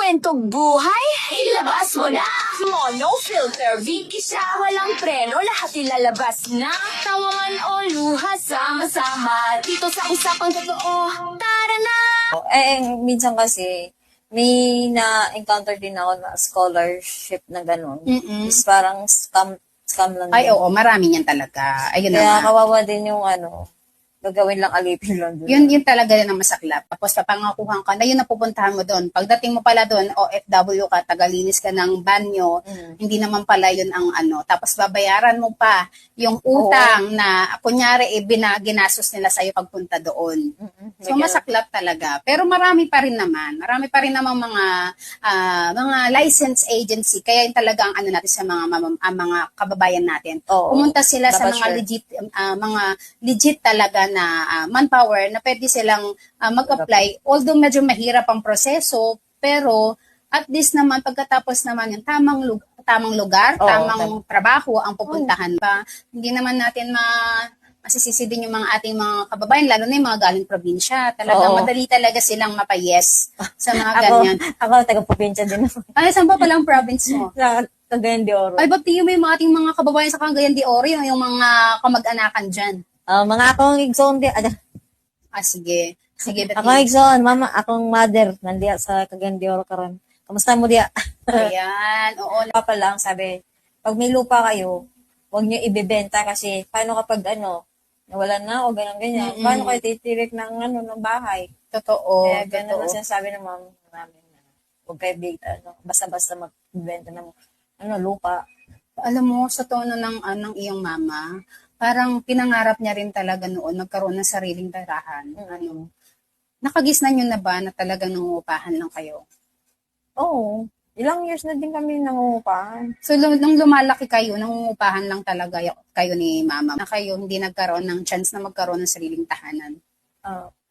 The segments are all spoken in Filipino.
kwentong buhay, ilabas mo na! No filter, Vicky siya, walang preno, lahat ilalabas na. Tawaman o luha, sama-sama, dito sa usapang totoo, tara na! Minsan kasi, may na-encounter din ako na scholarship na gano'n. Is parang scam lang Ay, din. oo, marami yan talaga. Ayun na Kaya nga. kawawa din yung gagawin lang alipin lang doon. Yun talaga rin ang masaklap. Tapos papangakuhan ka na yun napupuntahan mo doon. Pagdating mo pala doon, OFW ka, tagalinis ka ng banyo, hindi naman pala yun ang ano. Tapos babayaran mo pa yung utang na kunyari ginastos nila sa'yo pagpunta doon. So masaklap talaga. Pero marami pa rin naman mga license agency. Kaya yun talaga ang ano natin sa mga kababayan natin. Oo. Pumunta sila sa Dapat mga legit talaga na manpower na pwede silang mag-apply. Although medyo mahirap ang proseso, pero at least naman pagkatapos naman yung tamang lugar, tamang trabaho ang pupuntahan pa. Hindi naman natin masisisi din yung mga ating mga kababayan, lalo na yung mga galing probinsya. Talagang madali talaga silang mapayes sa mga ganyan. Ako, taga-probinsya din ako. Ay, saan ba palang province mo? Sa Cagayan de Oro. Ay, bati mo yung mga ating mga kababayan sa Cagayan de Oro, yung mga kamag-anakan dyan. Mga akong igsoon din. Sige. Sige, Bati. Ako igsoon, mama, akong mother, nandiya sa Cagayan de Oro karon. Kamusta mo diya? Ayan, oo. Papa lang, sabi, pag may lupa kayo, huwag nyo ibebenta kasi paano kapag nawalan na o ganyan. Paano kayo titirik ng bahay? Totoo. Kaya ganun totoo. ang sinasabi ng mama namin na huwag kayo basta-basta magbenta ng lupa. Alam mo, sa tono ng iyong mama, parang pinangarap niya rin talaga noon magkaroon ng sariling tirahan. Nakagisnan nyo na ba na talagang nangungupahan lang kayo? Oo. Ilang years na din kami nangungupahan. So, nung lumalaki kayo, nangungupahan lang talaga kayo ni mama. Na kayo hindi nagkaroon ng chance na magkaroon ng sariling tahanan.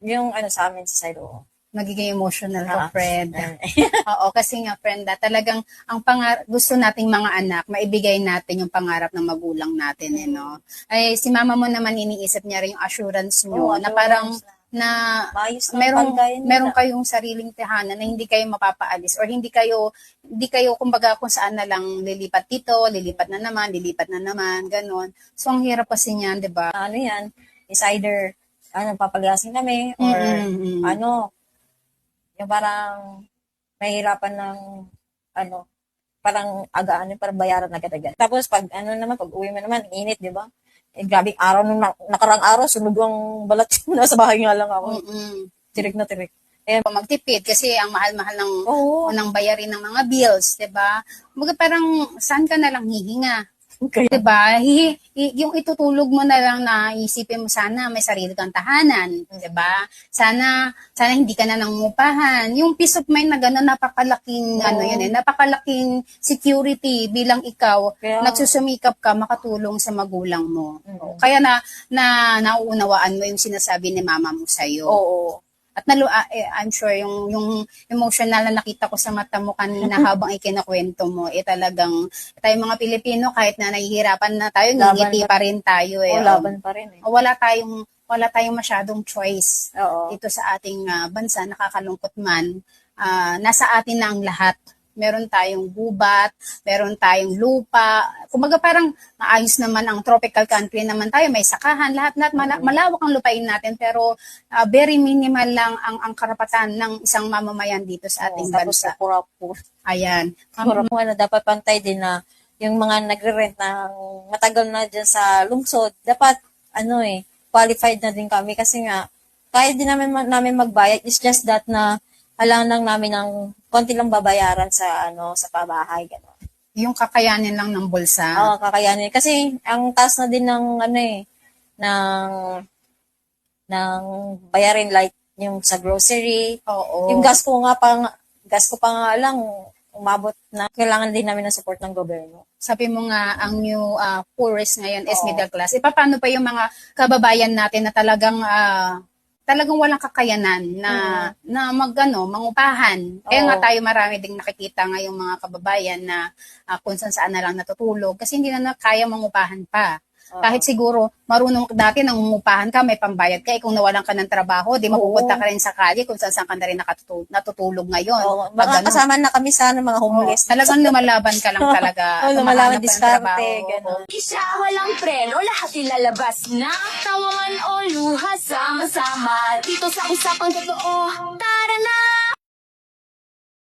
Yung sa amin sa side, oo. Nagiging emotional ka, friend. Oo, kasi nga, friend, talagang gusto nating mga anak, maibigay natin yung pangarap ng magulang natin, no? Ay, si mama mo naman iniisip niya rin yung assurance nyo, na parang, meron kayong sariling tahanan na hindi kayo mapapaalis or hindi kayo kumbaga kung saan na lang lilipat dito, lilipat na naman, ganon. So, ang hirap kasi niyan, di ba? Yan, is either, papagasin kami, or, yung parang, mahirapan ng, parang agaan yung parang bayaran agad-agad. Tapos, pag uwi mo naman, init, di ba? Grabing araw nung nakarang araw, sunog ang balat. Nasa bahay nga lang ako. Tirik na tirik. Magtipid kasi ang mahal-mahal ng bayarin ng mga bills, 'di ba? Parang saan ka na lang hihinga? Okay. 'Di ba? Yung itutulog mo na lang na isipin mo sana may sarili kang tahanan, 'di ba? Sana hindi ka na nangungupahan. Yung peace of mind na gano'n napakalaking napakalaking security bilang ikaw nagsusumikap ka makatulong sa magulang mo. Kaya nauunawaan mo yung sinasabi ni mama mo sa iyo. Oo. At I'm sure yung emotional na nakita ko sa mata mo kanina habang ikinakwento mo, talagang tayong mga Pilipino, kahit na nahihirapan na tayo, ngingiti pa rin tayo. Laban pa rin. Wala tayong masyadong choice dito sa ating bansa, nakakalungkot man. Nasa atin na ang lahat. Meron tayong gubat, meron tayong lupa. Kumbaga parang maayos naman ang tropical country naman tayo. May sakahan, lahat malawak ang lupain natin. Pero very minimal lang ang karapatan ng isang mamamayan dito sa ating bansa. Ayan. Dapat pantay din na yung mga nagre-rent na matagal na dyan sa lungsod, dapat qualified na din kami kasi nga kaya din namin magbayad. It's just that na halangan lang namin ng konti lang babayaran sa pabahay, gano'n. Yung kakayanin lang ng bulsa. Oo, kakayanin. Kasi ang taas na din ng ng bayarin, like yung sa grocery. Oo. Yung gas ko pa nga lang umabot na kailangan din namin ng support ng gobyerno. Sabi mo nga, ang new poorest ngayon is middle class. Paano pa yung mga kababayan natin na talagang walang kakayanan na mangupahan. Kaya nga tayo marami ding nakikita ngayong mga kababayan na kung saan na lang natutulog kasi hindi na kaya mangupahan pa. Kahit siguro, marunong dati nang umupahan ka, may pambayad ka, kung nawalan ka ng trabaho, di mapupunta ka rin sa kalye kung saan ka na rin natutulog ngayon. Oo, Pag mga ganun. kasama na kami sa mga homeless. Talagang lumalaban ka lang talaga. Oo, lumalaban, Humahanap ka ng diskarte, trabaho. ganun. Isa walang preno, lahat ilalabas na. Tawaman o luha, sama-sama. Dito sa usapang totoo.